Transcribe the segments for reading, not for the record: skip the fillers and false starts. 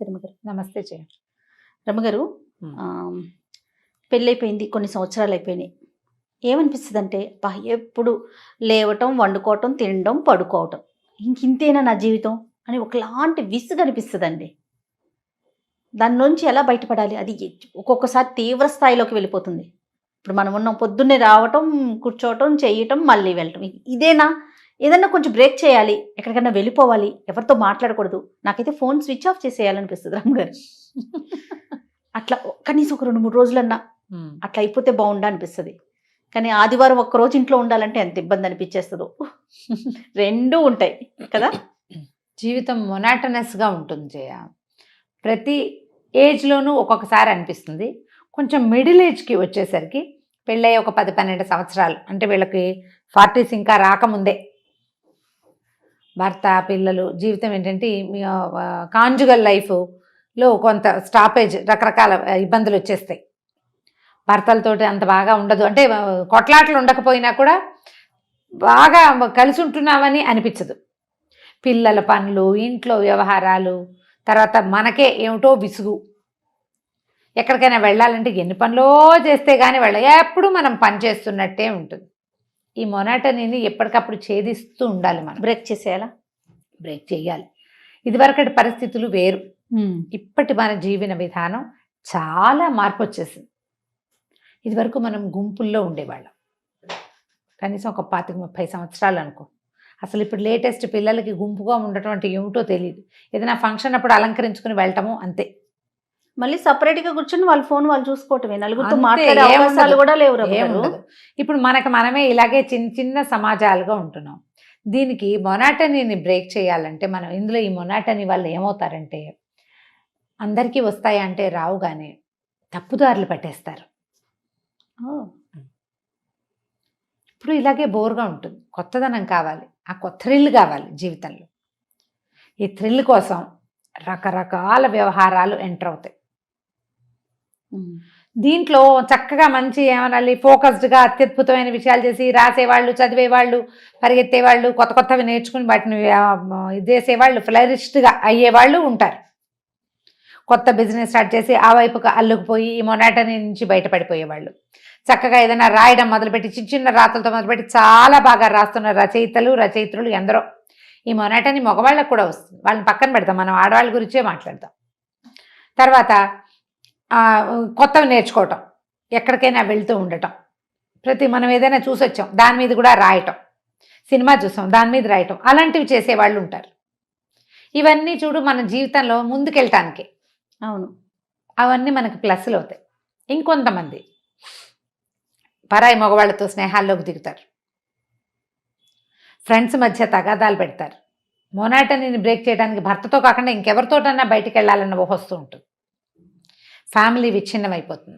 నమస్తే రమగారు. నమస్తే జయ. రమగారు, పెళ్ళైపోయింది, కొన్ని సంవత్సరాలు అయిపోయినాయి. ఏమనిపిస్తుంది అంటే ఎప్పుడు లేవటం, వండుకోవటం, తినడం, పడుకోవటం, ఇంతేనా నా జీవితం అని ఒకలాంటి విసుగు అనిపిస్తుందండి. దాని నుంచి ఎలా బయటపడాలి? అది ఒక్కొక్కసారి తీవ్ర స్థాయిలోకి వెళ్ళిపోతుంది. ఇప్పుడు మనం ఉన్నాం, పొద్దున్నే రావటం, కూర్చోవటం, చేయటం, మళ్ళీ వెళ్ళటం, ఇదేనా? ఏదన్నా కొంచెం బ్రేక్ చేయాలి, ఎక్కడికైనా వెళ్ళిపోవాలి, ఎవరితో మాట్లాడకూడదు. నాకైతే ఫోన్ స్విచ్ ఆఫ్ చేసేయాలనిపిస్తుంది రామ్గారు. అట్లా కనీసం ఒక 2-3 రోజులన్నా అట్లా అయిపోతే బాగుండా అనిపిస్తుంది. కానీ ఆదివారం ఒక్కరోజు ఇంట్లో ఉండాలంటే ఎంత ఇబ్బంది అనిపించేస్తుందో. రెండూ ఉంటాయి కదా. జీవితం మొనాటనస్గా ఉంటుంది జయ. ప్రతి ఏజ్లోనూ ఒక్కొక్కసారి అనిపిస్తుంది. కొంచెం మిడిల్ ఏజ్కి వచ్చేసరికి పెళ్ళై ఒక 10-12 సంవత్సరాలు అంటే వీళ్ళకి 40s ఇంకా రాకముందే భర్త, పిల్లలు, జీవితం ఏంటంటే కాంజుగల్ లైఫ్లో కొంత స్టాపేజ్, రకరకాల ఇబ్బందులు వచ్చేస్తాయి. భర్తలతోటి అంత బాగా ఉండదు, అంటే కొట్లాటలు ఉండకపోయినా కూడా బాగా కలిసి ఉంటున్నామని అనిపించదు. పిల్లల పనులు, ఇంట్లో వ్యవహారాలు, తర్వాత మనకే ఏమిటో విసుగు. ఎక్కడికైనా వెళ్ళాలంటే ఎన్ని పనులో చేస్తే కానీ ఎప్పుడు మనం పని చేస్తున్నట్టే ఉంటుంది. ఈ మొనాటనీని ఎప్పటికప్పుడు ఛేదిస్తూ ఉండాలి. మనం బ్రేక్ చేసేయాలా? బ్రేక్ చేయాలి. ఇదివరకటి పరిస్థితులు వేరు, ఇప్పటి మన జీవన విధానం చాలా మార్పు వచ్చేసింది. ఇదివరకు మనం గుంపుల్లో ఉండేవాళ్ళం, కనీసం ఒక 25-30 సంవత్సరాలు అనుకో. అసలు ఇప్పుడు లేటెస్ట్ పిల్లలకి గుంపుగా ఉండటం అంటే ఏమిటో తెలియదు. ఏదైనా ఫంక్షన్ అప్పుడు అలంకరించుకుని వెళ్ళటము అంతే. మళ్ళీ సపరేట్గా కూర్చొని వాళ్ళ ఫోన్ వాళ్ళు చూసుకోవటమే, నలుగురితో మాట్లాడే అవకాశాలు కూడా లేవు. ఇప్పుడు మనమే ఇలాగే చిన్న చిన్న సమాజాలుగా ఉంటున్నాం. దీనికి మొనాటనీని బ్రేక్ చేయాలంటే మనం ఇందులో ఈ మొనాటనీ వల్ల ఏమవుతారంటే, అందరికీ వస్తాయా అంటే రావు, కానీ తప్పుదారులు పట్టేస్తారు. ఇప్పుడు ఇలాగే బోర్గా ఉంటుంది. కొత్తదనం కావాలి, ఆ కొత్త థ్రిల్ కావాలి జీవితంలో. ఈ థ్రిల్ కోసం రకరకాల వ్యవహారాలు ఎంటర్ అవుతాయి. దీంట్లో చక్కగా మంచి ఏమనాలి, ఫోకస్డ్గా అత్యద్భుతమైన విషయాలు చేసి రాసేవాళ్ళు, చదివేవాళ్ళు, పరిగెత్తేవాళ్ళు, కొత్త కొత్తవి నేర్చుకుని వాటిని చేసేవాళ్ళు, ఫ్లరిష్డ్గా అయ్యేవాళ్ళు ఉంటారు. కొత్త బిజినెస్ స్టార్ట్ చేసి ఆ వైపుకు అల్లుకుపోయి ఈ మొనాటనీ నుంచి బయటపడిపోయేవాళ్ళు. చక్కగా ఏదైనా రాయడం మొదలుపెట్టి చిన్న చిన్న రాతలతో మొదలుపెట్టి చాలా బాగా రాస్తున్న రచయిత్రులు ఎందరో. ఈ మొనాటనీ మగవాళ్ళకు కూడా వస్తుంది, వాళ్ళని పక్కన పెడతాం, మనం ఆడవాళ్ళ గురించే మాట్లాడతాం. తర్వాత కొత్తవి నేర్చుకోవటం, ఎక్కడికైనా వెళ్తూ ఉండటం, మనం ఏదైనా చూసి వచ్చాం దాని మీద కూడా రాయటం, సినిమా చూసాం దాని మీద రాయటం, అలాంటివి చేసేవాళ్ళు ఉంటారు. ఇవన్నీ చూడు మన జీవితంలో ముందుకెళ్ళటానికి. అవును, అవన్నీ మనకి ప్లస్లు అవుతాయి. ఇంకొంతమంది పరాయి మగవాళ్ళతో స్నేహాల్లోకి దిగుతారు, ఫ్రెండ్స్ మధ్య తగాదాలు పెడతారు. మొనాటనీని బ్రేక్ చేయడానికి భర్తతో కాకుండా ఇంకెవరితోటన్నా బయటికి వెళ్ళాలన్న వస్తూ ఉంటుంది. ఫ్యామిలీ విచ్ఛిన్నం అయిపోతుంది.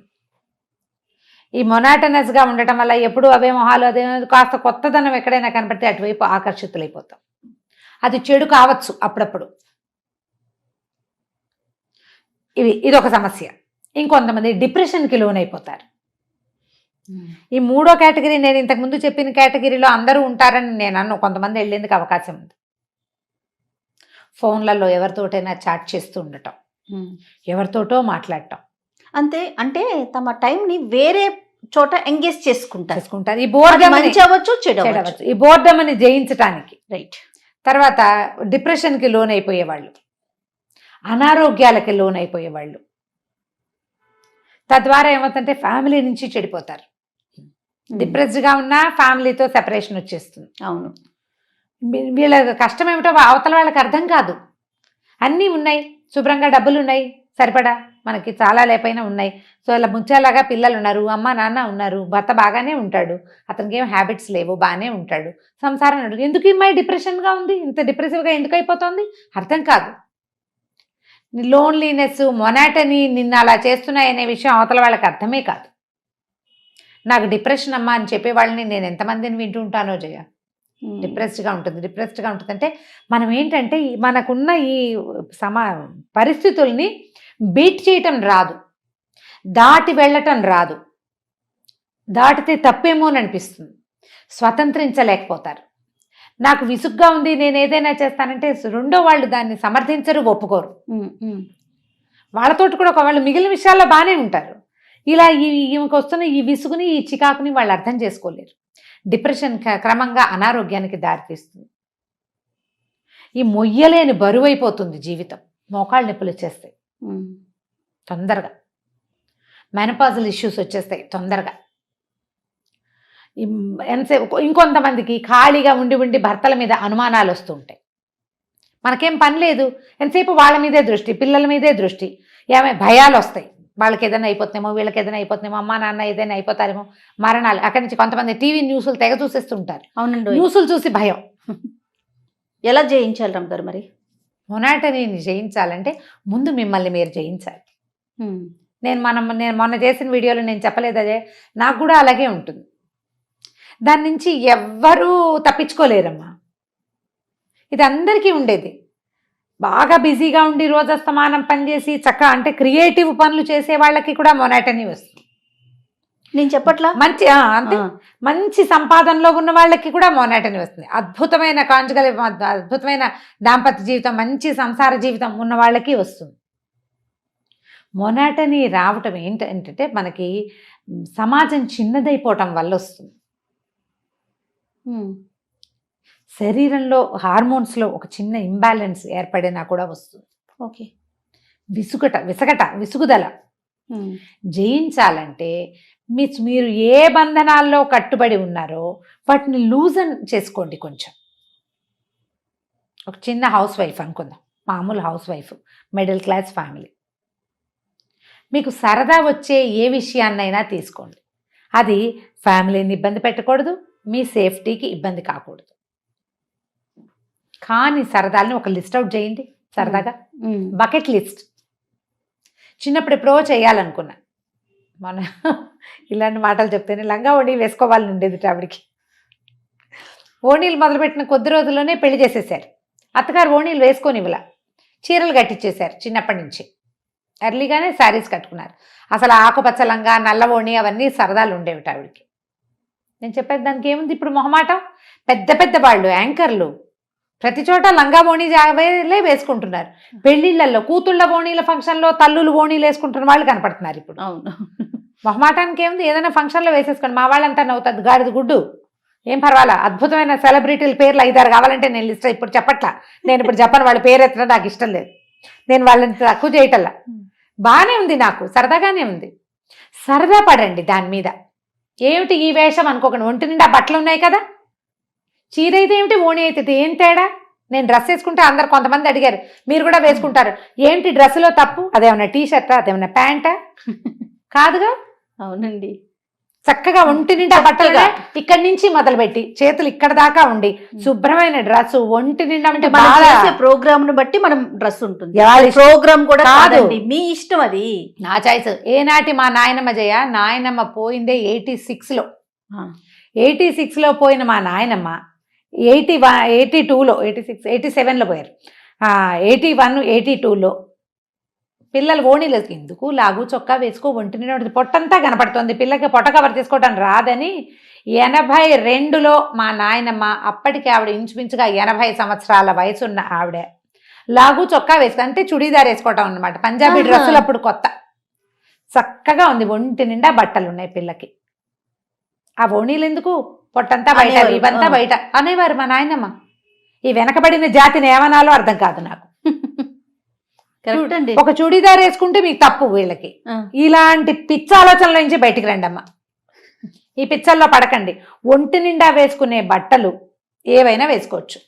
ఈ మొనాటనస్గా ఉండటం వల్ల ఎప్పుడు అవే మొహాలు, అదే కాస్త కొత్తదనం ఎక్కడైనా కనపడితే అటువైపు ఆకర్షితులైపోతాం. అది చెడు కావచ్చు అప్పుడప్పుడు. ఇదొక సమస్య. ఇంకొంతమంది డిప్రెషన్కి లోనైపోతారు. ఈ మూడో కేటగిరీ, నేను ఇంతకుముందు చెప్పిన కేటగిరీలో అందరూ ఉంటారని నేను అన్ను. కొంతమంది వెళ్ళేందుకు అవకాశం ఉంది. ఫోన్లలో ఎవరితోటైనా చాట్ చేస్తూ ఉండటం, ఎవరితోటో మాట్లాడటం, అంతే. అంటే తమ టైంని వేరే చోట ఎంగేజ్ చేసుకుంటారు. ఈ బోర్డమ్ మంచి అవ్వచ్చు, చెడు అవ్వచ్చు. ఈ బోర్డమ్ని జయించటానికి. రైట్. తర్వాత డిప్రెషన్కి లోనైపోయేవాళ్ళు, అనారోగ్యాలకి లోనైపోయేవాళ్ళు. తద్వారా ఏమవుతుందంటే ఫ్యామిలీ నుంచి చెడిపోతారు. డిప్రెస్డ్గా ఉన్నా ఫ్యామిలీతో సెపరేషన్ వచ్చేస్తుంది. అవును, వీళ్ళ కష్టం ఏమిటో అవతల వాళ్ళకి అర్థం కాదు. అన్నీ ఉన్నాయి, శుభ్రంగా డబ్బులు ఉన్నాయి, సరిపడా మనకి చాలా లేపైనా ఉన్నాయి. సో ఇలా ముచ్చాలాగా పిల్లలు ఉన్నారు, అమ్మ నాన్న ఉన్నారు, భర్త బాగానే ఉంటాడు, అతనికి ఏం హ్యాబిట్స్ లేవు, బాగానే ఉంటాడు, సంసారం నడు. ఎందుకు ఈ అమ్మాయి డిప్రెషన్గా ఉంది, ఇంత డిప్రెసివ్గా ఎందుకు అయిపోతుంది అర్థం కాదు. లోన్లీనెస్, మొనాటనీ నిన్ను అలా చేస్తున్నాయనే విషయం అవతల వాళ్ళకి అర్థమే కాదు. నాకు డిప్రెషన్ అమ్మా అని చెప్పేవాళ్ళని నేను ఎంతమందిని వింటూ ఉంటానో జయ. డిప్రెస్డ్గా ఉంటుంది అంటే మనం ఏంటంటే మనకున్న ఈ పరిస్థితుల్ని బీట్ చేయటం రాదు, దాటి వెళ్ళటం రాదు, దాటితే తప్పేమో అని అనిపిస్తుంది, స్వతంత్రించలేకపోతారు. నాకు విసుగ్గా ఉంది, నేను ఏదైనా చేస్తానంటే రెండో వాళ్ళు దాన్ని సమర్థించరు, ఒప్పుకోరు. వాళ్ళతోటి కూడా వాళ్ళు మిగిలిన విషయాల్లో బాగానే ఉంటారు. ఇలా ఈమెకు వస్తున్న ఈ విసుగుని, ఈ చికాకుని వాళ్ళు అర్థం చేసుకోలేరు. డిప్రెషన్ క్రమంగా అనారోగ్యానికి దారితీస్తుంది. ఈ మొయ్యలేని బరువు అయిపోతుంది జీవితం. మోకాళ్ళ నొప్పులు వచ్చేస్తాయి తొందరగా. మెనపాజల్ ఇష్యూస్ వచ్చేస్తాయి తొందరగా. ఎంతసేపు ఇంకొంతమందికి ఖాళీగా ఉండి ఉండి భర్తల మీద అనుమానాలు వస్తూ ఉంటాయి. మనకేం పని లేదు, ఎంతసేపు వాళ్ళ మీదే దృష్టి, పిల్లల మీదే దృష్టి. భయాలు వస్తాయి. వాళ్ళకి ఏదైనా అయిపోతుందేమో, వీళ్ళకి ఏదైనా అయిపోతుందేమో, అమ్మా నాన్న ఏదైనా అయిపోతారేమో, మరణాలు. అక్కడి నుంచి కొంతమంది టీవీ న్యూస్లు తెగ చూసేస్తుంటారు. అవునండి. న్యూస్లు చూసి భయం. ఎలా జయించాలి రమ్మ గారు మరి? మొనాటనీని జయించాలంటే ముందు మిమ్మల్ని మీరు జయించాలి. నేను మొన్న చేసిన వీడియోలో నేను చెప్పలేదు అదే, నాకు కూడా అలాగే ఉంటుంది. దాని నుంచి ఎవ్వరూ తప్పించుకోలేరమ్మా. ఇది అందరికీ ఉండేది. బాగా బిజీగా ఉండి రోజస్తమానం పనిచేసి చక్కగా అంటే క్రియేటివ్ పనులు చేసే వాళ్ళకి కూడా మొనాటనీ వస్తుంది. నేను చెప్పట్లా, మంచి అంతే, మంచి సంపాదనలో ఉన్న వాళ్ళకి కూడా మొనాటనీ వస్తుంది. అద్భుతమైన కాంజుగల్, అద్భుతమైన దాంపత్య జీవితం, మంచి సంసార జీవితం ఉన్న వాళ్ళకి వస్తుంది. మొనాటనీ రావటం ఏంటంటే మనకి సమాజం చిన్నదైపోవటం వల్ల వస్తుంది. శరీరంలో హార్మోన్స్లో ఒక చిన్న ఇంబ్యాలెన్స్ ఏర్పడినా కూడా వస్తుంది. ఓకే. విసుగుదల జయించాలంటే మీరు ఏ బంధనాల్లో కట్టుబడి ఉన్నారో వాటిని లూజన్ చేసుకోండి. కొంచెం ఒక చిన్న హౌస్ వైఫ్ అనుకుందాం, మామూలు house wife, middle class family. మీకు సరదా వచ్చే ఏ విషయాన్నైనా తీసుకోండి. అది ఫ్యామిలీని ఇబ్బంది పెట్టకూడదు, మీ సేఫ్టీకి ఇబ్బంది కాకూడదు. కానీ సరదాలని ఒక లిస్ట్ అవుట్ చేయండి. సరదాగా బకెట్ లిస్ట్. చిన్నప్పుడు ఎప్పుడో చేయాలనుకున్నా. మన ఇలాంటి మాటలు చెప్తేనే లంగా ఓణీలు వేసుకోవాలని ఉండేది ఆవిడికి. ఓణీలు మొదలుపెట్టిన కొద్ది రోజుల్లోనే పెళ్లి చేసేసారు. అత్తగారు ఓణీలు వేసుకొని ఇవ్వలా, చీరలు కట్టించేశారు. చిన్నప్పటి నుంచి ఎర్లీగానే శారీస్ కట్టుకున్నారు. అసలు ఆకుపచ్చ లంగా, నల్ల ఓణి అవన్నీ సరదాలు ఉండేవి ఆవిడికి. నేను చెప్పేది దానికి ఏముంది ఇప్పుడు మొహమాటం. పెద్ద పెద్ద వాళ్ళు యాంకర్లు ప్రతి చోట లంగా ఓణీ జావేలే వేసుకుంటున్నారు. పెళ్లిళ్లలో కూతుళ్ళ ఓణీల ఫంక్షన్లో తల్లులు ఓణీలు వేసుకుంటున్న వాళ్ళు కనపడుతున్నారు ఇప్పుడు. అవును. మొహమాటానికి ఏముంది, ఏదైనా ఫంక్షన్లో వేసేసుకోండి. మా వాళ్ళంతా నవ్వుతుంది, గాడిద గుడ్డు, ఏం పర్వాలా. అద్భుతమైన సెలబ్రిటీల పేర్లు 5-6 కావాలంటే నేను లిస్ట్ ఇప్పుడు చెప్పట్లా. నేను ఇప్పుడు చెప్పను, వాళ్ళ పేరు ఎత్తడం నాకు ఇష్టం లేదు. నేను వాళ్ళని తక్కువ చేయటల్లా. బాగానే ఉంది, నాకు సరదాగానే ఉంది. సరదా పడండి దాని మీద. ఏమిటి ఈ వేషం అనుకోకండి. ఒంటి నిండా బట్టలు ఉన్నాయి కదా, చీర అయితే ఏమిటి, ఓణి అయితే ఏం తేడా? నేను డ్రెస్ వేసుకుంటే అందరు కొంతమంది అడిగారు, మీరు కూడా వేసుకుంటారు, ఏంటి డ్రెస్సులో తప్పు? అదేమన్నా టీషర్టా, అదేమన్నా ప్యాంటా? కాదుగా. అవునండి. చక్కగా ఒంటి నిండా బట్టలుగా ఇక్కడి నుంచి మొదలుపెట్టి చేతులు ఇక్కడ దాకా ఉండి శుభ్రమైన డ్రెస్ ఒంటి నిండా అంటే ప్రోగ్రామ్ ను బట్టి మనం డ్రెస్ ఉంటుంది. ప్రోగ్రామ్ కూడా కాదు, మీ ఇష్టం, అది నా చాయిస్. ఏనాటి మా నాయనమ్మ జయ, నాయనమ్మ పోయిందే 86లో. 86లో పోయిన మా నాయనమ్మ 82లో 87లో పోయారు. 81, 82లో పిల్లలు ఓణీలు ఎందుకు లాగు చొక్కా వేసుకో, ఒంటి నిండా పొట్టంతా కనపడుతుంది, పిల్లకి పొట్ట కవర్ చేసుకోవడం రాదని 82లో మా నాయనమ్మ, అప్పటికి ఆవిడ ఇంచుమించుగా 80 సంవత్సరాల వయసున్న ఆవిడ, లాగు చొక్కా వేసుకో అంటే చుడీదార్ వేసుకోవటం అనమాట. పంజాబీ డ్రెస్సులు అప్పుడు కొత్త, చక్కగా ఉంది, ఒంటి నిండా బట్టలు ఉన్నాయి పిల్లకి. ఆ ఓణీలు ఎందుకు, పొట్టంతా బయట, ఇవంతా బయట అనేవారు మా నాయనమ్మ. ఈ వెనకబడిన జాతిని ఏమనాలో అర్థం కాదు నాకు. ఒక చుడీదార్ వేసుకుంటే మీకు తప్పు. వీళ్ళకి ఇలాంటి పిచ్చ ఆలోచనల నుంచి బయటికి రండి అమ్మ. ఈ పిచ్చల్లో పడకండి. ఒంటి నిండా వేసుకునే బట్టలు ఏవైనా వేసుకోవచ్చు.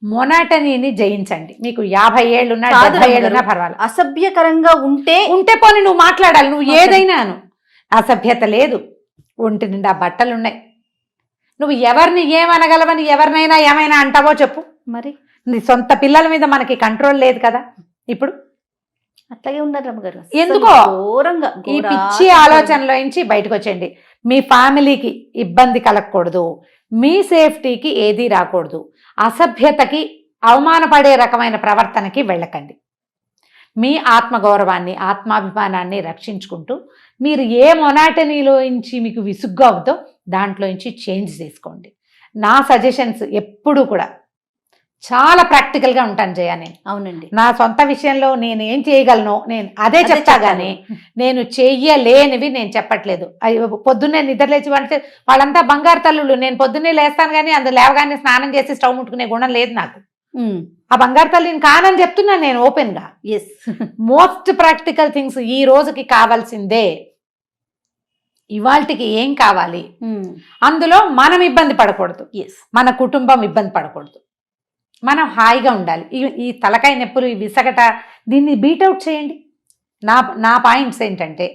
మొనాటనీని జయించండి. మీకు 50 ఏళ్ళున్నా 70 ఏళ్ళున్నా పర్వాలేదు. అసభ్యకరంగా ఉంటే పోనీ నువ్వు మాట్లాడాలి, నువ్వు ఏదైనాను. అసభ్యత లేదు, ఒంటి నిండా బట్టలున్నాయి. నువ్వు ఎవరిని ఏమనగలవని ఎవరినైనా ఏమైనా అంటావో చెప్పు. మరి నీ సొంత పిల్లల మీద మనకి కంట్రోల్ లేదు కదా ఇప్పుడు. అట్లాగే ఉన్నారు రమ్మగారు. ఎందుకో ఈ పిచ్చి ఆలోచనలో నుంచి బయటకు వచ్చేయండి. మీ ఫ్యామిలీకి ఇబ్బంది కలగకూడదు, మీ సేఫ్టీకి ఏదీ రాకూడదు, అసభ్యతకి అవమానపడే రకమైన ప్రవర్తనకి వెళ్ళకండి. మీ ఆత్మగౌరవాన్ని, ఆత్మాభిమానాన్ని రక్షించుకుంటూ మీరు ఏ మొనాటనీలో నుంచి మీకు విసుగ్గా అవుతో దాంట్లో నుంచి చేంజ్ చేసుకోండి. నా సజెషన్స్ ఎప్పుడూ కూడా చాలా ప్రాక్టికల్ గా ఉంటాను జయ. నేను అవునండి. నా సొంత విషయంలో నేను ఏం చేయగలను నేను అదే చెప్తా గానీ నేను చెయ్యలేనివి నేను చెప్పట్లేదు. పొద్దున్నే నిద్రలేచి అంటే వాళ్ళంతా బంగారు తల్లులు. నేను పొద్దున్నే లేస్తాను కానీ అందులో లేవగానే స్నానం చేసి స్టవ్ ముట్టుకునే గుణం లేదు నాకు. ఆ బంగారు తల్లిని కానని చెప్తున్నాను నేను ఓపెన్ గా. ఎస్, మోస్ట్ ప్రాక్టికల్ థింగ్స్ ఈ రోజుకి కావాల్సిందే. ఇవాళకి ఏం కావాలి, అందులో మనం ఇబ్బంది పడకూడదు, మన కుటుంబం ఇబ్బంది పడకూడదు, మనం హాయిగా ఉండాలి. ఈ తలకాయ నొప్పులు, ఈ విసగట, దీన్ని బీట్అవుట్ చేయండి. నా పాయింట్స్ ఏంటంటే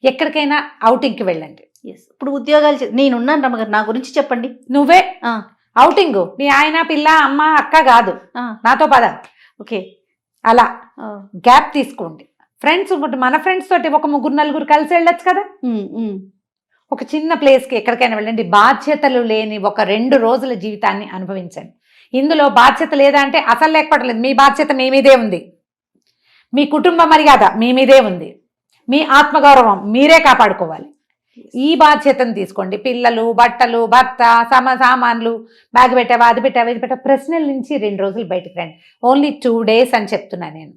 ఎక్కడికైనా అవుటింగ్కి వెళ్ళండి. ఇప్పుడు ఉద్యోగాలు నేనున్నాను రమ్మగారు, నా గురించి చెప్పండి. నువ్వే అవుటింగ్, మీ ఆయన పిల్ల అమ్మ అక్క కాదు, నాతో పద. ఓకే, అలా గ్యాప్ తీసుకోండి. ఫ్రెండ్స్ మన ఫ్రెండ్స్ తోటి ఒక 3-4 కలిసి వెళ్ళొచ్చు కదా. ఒక చిన్న ప్లేస్కి ఎక్కడికైనా వెళ్ళండి. బాధ్యతలు లేని ఒక 2 రోజుల జీవితాన్ని అనుభవించండి. ఇందులో బాధ్యత లేదా అంటే అసలు లేకపోవట్లేదు. మీ బాధ్యత మీ మీదే ఉంది, మీ కుటుంబ మర్యాద మీ మీదే ఉంది, మీ ఆత్మగౌరవం మీరే కాపాడుకోవాలి. ఈ బాధ్యతను తీసుకోండి. పిల్లలు, బట్టలు, భర్త, సామాన్లు, బ్యాగ్ పెట్టావా, అది పెట్టావా, ఇది పెట్టావా, ప్రశ్నల నుంచి 2 రోజులు బయటకు రండి. ఓన్లీ 2 days అని చెప్తున్నా నేను.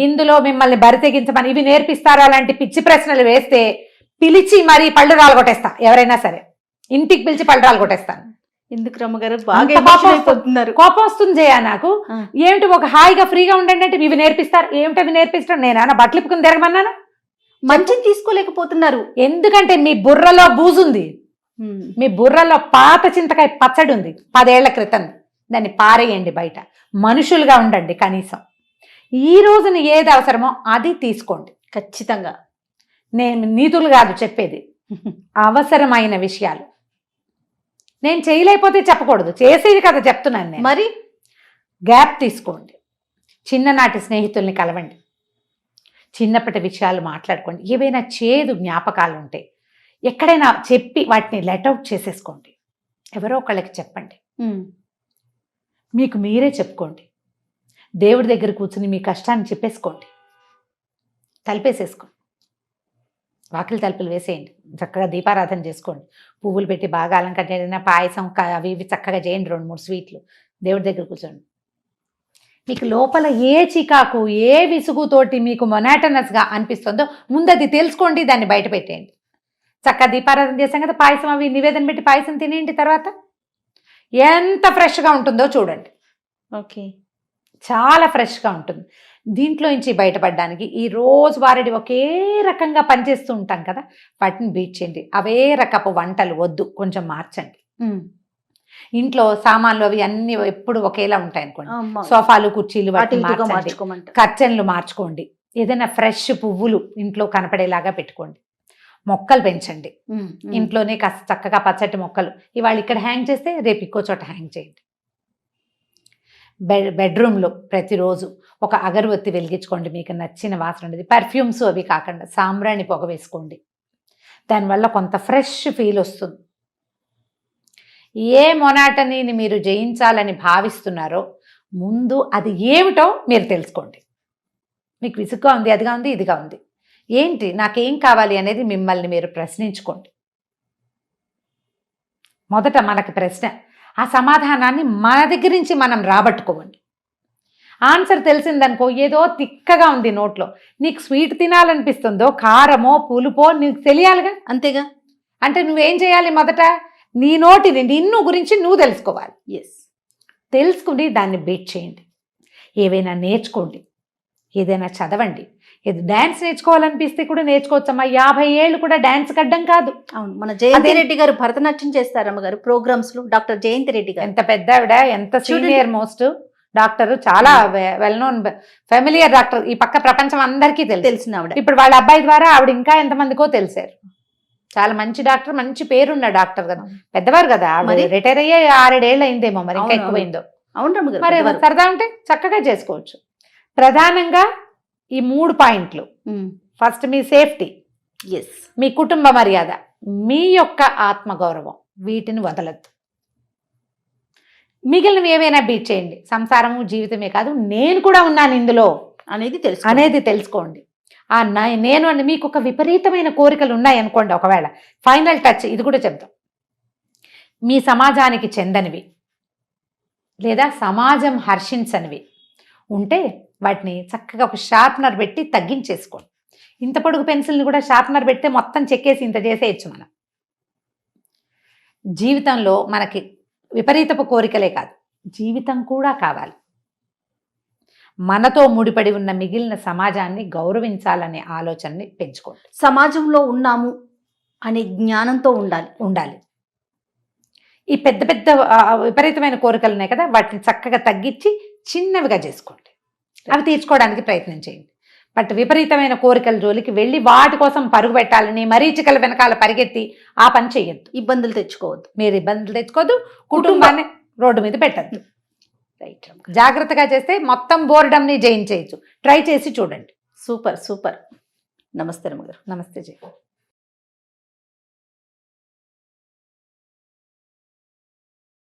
ఇందులో మిమ్మల్ని బరి తెగించమని ఇవి నేర్పిస్తారా అలాంటి పిచ్చి ప్రశ్నలు వేస్తే పిలిచి మరీ పళ్ళు రాలగొట్టేస్తా. ఎవరైనా సరే ఇంటికి పిలిచి పళ్ళు రాలగొట్టేస్తాను. ఎందుకు రమ్మగారు బాగా కోపం వస్తుంది జయ నాకు. ఏమిటి ఒక హాయిగా ఫ్రీగా ఉండండి అంటే ఇవి నేర్పిస్తారు. ఏమిటి అవి నేర్పిస్తారు? నేనా బట్టలు ఇప్పుకుని తిరగమన్నానా? మంచిని తీసుకోలేకపోతున్నారు. ఎందుకంటే మీ బుర్రలో బూజుంది, మీ బుర్రలో పాత చింతకాయ పచ్చడి ఉంది 10 ఏళ్ల క్రితం. దాన్ని పారేయండి బయట. మనుషులుగా ఉండండి కనీసం. ఈ రోజున ఏది అవసరమో అది తీసుకోండి. ఖచ్చితంగా నేను నీతులు కాదు చెప్పేది, అవసరమైన విషయాలు. నేను చేయలేకపోతే చెప్పకూడదు, చేసేది కదా చెప్తున్నాను నేను. మరి గ్యాప్ తీసుకోండి. చిన్ననాటి స్నేహితుల్ని కలవండి, చిన్నప్పటి విషయాలు మాట్లాడుకోండి. ఏవైనా చేదు జ్ఞాపకాలు ఉంటే ఎక్కడైనా చెప్పి వాటిని లెట్అవుట్ చేసేసుకోండి. ఎవరో ఒకళ్ళకి చెప్పండి, మీకు మీరే చెప్పుకోండి. దేవుడి దగ్గర కూర్చుని మీ కష్టాన్ని చెప్పేసుకోండి. తలుపేసేసుకోండి, వాకిలి తలుపులు వేసేయండి. చక్కగా దీపారాధన చేసుకోండి. పువ్వులు పెట్టి బాగా అలంకరణ, పాయసం అవి ఇవి చక్కగా చేయండి. 2-3 స్వీట్లు దేవుడి దగ్గర కూర్చోండి. మీకు లోపల ఏ చికాకు, ఏ విసుగుతోటి మీకు మొనాటనస్గా అనిపిస్తుందో ముందు అది తెలుసుకోండి, దాన్ని బయట పెట్టేయండి. చక్కగా దీపారాధన చేసాం కదా, పాయసం అవి నివేదన పెట్టి పాయసం తినేయండి. తర్వాత ఎంత ఫ్రెష్గా ఉంటుందో చూడండి. ఓకే, చాలా ఫ్రెష్గా ఉంటుంది. దీంట్లో నుంచి బయటపడడానికి ఈ రోజు వారడి ఒకే రకంగా పనిచేస్తూ ఉంటాం కదా, వాటిని బీట్ చేయండి. అవే రకపు వంటలు వద్దు, కొంచెం మార్చండి. ఇంట్లో సామాన్లు అవి అన్ని ఎప్పుడు ఒకేలా ఉంటాయి అనుకోండి. సోఫాలు, కుర్చీలు వాటిని మార్చండి. కర్చన్లు మార్చుకోండి. ఏదైనా ఫ్రెష్ పువ్వులు ఇంట్లో కనపడేలాగా పెట్టుకోండి. మొక్కలు పెంచండి. ఇంట్లోనే కాస్త చక్కగా పచ్చటి మొక్కలు ఇవాళ ఇక్కడ హ్యాంగ్ చేస్తే రేపు ఇంకో చోట హ్యాంగ్ చేయండి. బెడ్రూమ్లో ప్రతిరోజు ఒక అగరబత్తి వెలిగించుకోండి. మీకు నచ్చిన వాసన ఉండేది, పర్ఫ్యూమ్స్ అవి కాకుండా సాంబ్రాణి పొగ వేసుకోండి. దానివల్ల కొంత ఫ్రెష్ ఫీల్ వస్తుంది. ఏ మొనాటనీని మీరు జయించాలని భావిస్తున్నారో ముందు అది ఏమిటో మీరు తెలుసుకోండి. మీకు విసుగ్గా ఉంది, అదిగా ఉంది, ఇదిగా ఉంది, ఏంటి నాకేం కావాలి అనేది మిమ్మల్ని మీరు ప్రశ్నించుకోండి. మొదట మనకి ప్రశ్న, ఆ సమాధానాన్ని మన దగ్గర నుంచి మనం రాబట్టుకోండి. ఆన్సర్ తెలిసిందనుకో, ఏదో తిక్కగా ఉంది నోట్లో, నీకు స్వీట్ తినాలనిపిస్తుందో కారమో పులుపో నీకు తెలియాలిగా. అంతేగా. అంటే నువ్వేం చేయాలి? మొదట నీ నోటిని, నిన్ను గురించి నువ్వు తెలుసుకోవాలి. తెలుసుకుని దాన్ని బీట్ చేయండి. ఏవైనా నేర్చుకోండి, ఏదైనా చదవండి. ఏదో డ్యాన్స్ నేర్చుకోవాలనిపిస్తే కూడా నేర్చుకోవచ్చమ్మా. 50 ఏళ్ళు కూడా డ్యాన్స్ కడ్డం కాదు. అవును, మన జయంతి రెడ్డి గారు భరతనాట్యం చేస్తారమ్మ గారు ప్రోగ్రామ్స్ లో. డాక్టర్ జయంతి రెడ్డి గారు ఎంత పెద్ద ఆవిడ, ఎంత సీనియర్ మోస్ట్ డాక్టర్, చాలా వెల్ నోన్ ఫెమిలియర్ డాక్టర్. ఈ పక్క ప్రపంచం అందరికీ తెలిసిన ఆవిడ. ఇప్పుడు వాళ్ళ అబ్బాయి ద్వారా ఆవిడ ఇంకా ఎంతమందికో తెలిసారు. చాలా మంచి డాక్టర్, మంచి పేరున్న డాక్టర్ కదా, పెద్దవారు కదా. ఆవిడ రిటైర్ అయ్యే 6-7 ఏళ్ళు అయిందేమో, మరి ఇంకా ఎక్కువైందో. అవును, మరి సరదా ఉంటే చక్కగా చేసుకోవచ్చు. ప్రధానంగా ఈ 3 పాయింట్లు. ఫస్ట్ మీ సేఫ్టీ, మీ కుటుంబ మర్యాద, మీ యొక్క ఆత్మగౌరవం, వీటిని వదలద్దు. మిగిలినవి ఏవైనా బీట్ చేయండి. సంసారము జీవితమే కాదు, నేను కూడా ఉన్నాను ఇందులో అనేది తెలుసుకోండి. ఆ నేను అని మీకు ఒక విపరీతమైన కోరికలు ఉన్నాయనుకోండి, ఒకవేళ ఫైనల్ టచ్ ఇది కూడా చెప్తాం. మీ సమాజానికి చెందనివి, లేదా సమాజం హర్షించనివి ఉంటే వాటిని చక్కగా ఒక షార్ప్నర్ పెట్టి తగ్గించేసుకోండి. ఇంత పొడుగు పెన్సిల్ని కూడా షార్ప్నర్ పెడితే మొత్తం చెక్కేసి ఇంత చేసేయచ్చు మనం. జీవితంలో మనకి విపరీతపు కోరికలే కాదు, జీవితం కూడా కావాలి. మనతో ముడిపడి ఉన్న మిగిలిన సమాజాన్ని గౌరవించాలనే ఆలోచనని పెంచుకోండి. సమాజంలో ఉన్నాము అనే జ్ఞానంతో ఉండాలి. ఈ పెద్ద పెద్ద విపరీతమైన కోరికలు ఉన్నాయి కదా, వాటిని చక్కగా తగ్గించి చిన్నవిగా చేసుకోండి. అవి తీర్చుకోవడానికి ప్రయత్నం చేయండి. బట్ విపరీతమైన కోరికల జోలికి వెళ్ళి వాటి కోసం పరుగు పెట్టాలని మరీచికల వెనకాల పరిగెత్తి ఆ పని చెయ్యొద్దు. ఇబ్బందులు తెచ్చుకోవద్దు. మీరు ఇబ్బందులు తెచ్చుకోవద్దు, కుటుంబాన్ని రోడ్డు మీద పెట్టద్దు. రైట్. జాగ్రత్తగా చేస్తే మొత్తం బోర్డంని జయించేయచ్చు. ట్రై చేసి చూడండి. Super super. నమస్తే రమగారు. నమస్తే జయ.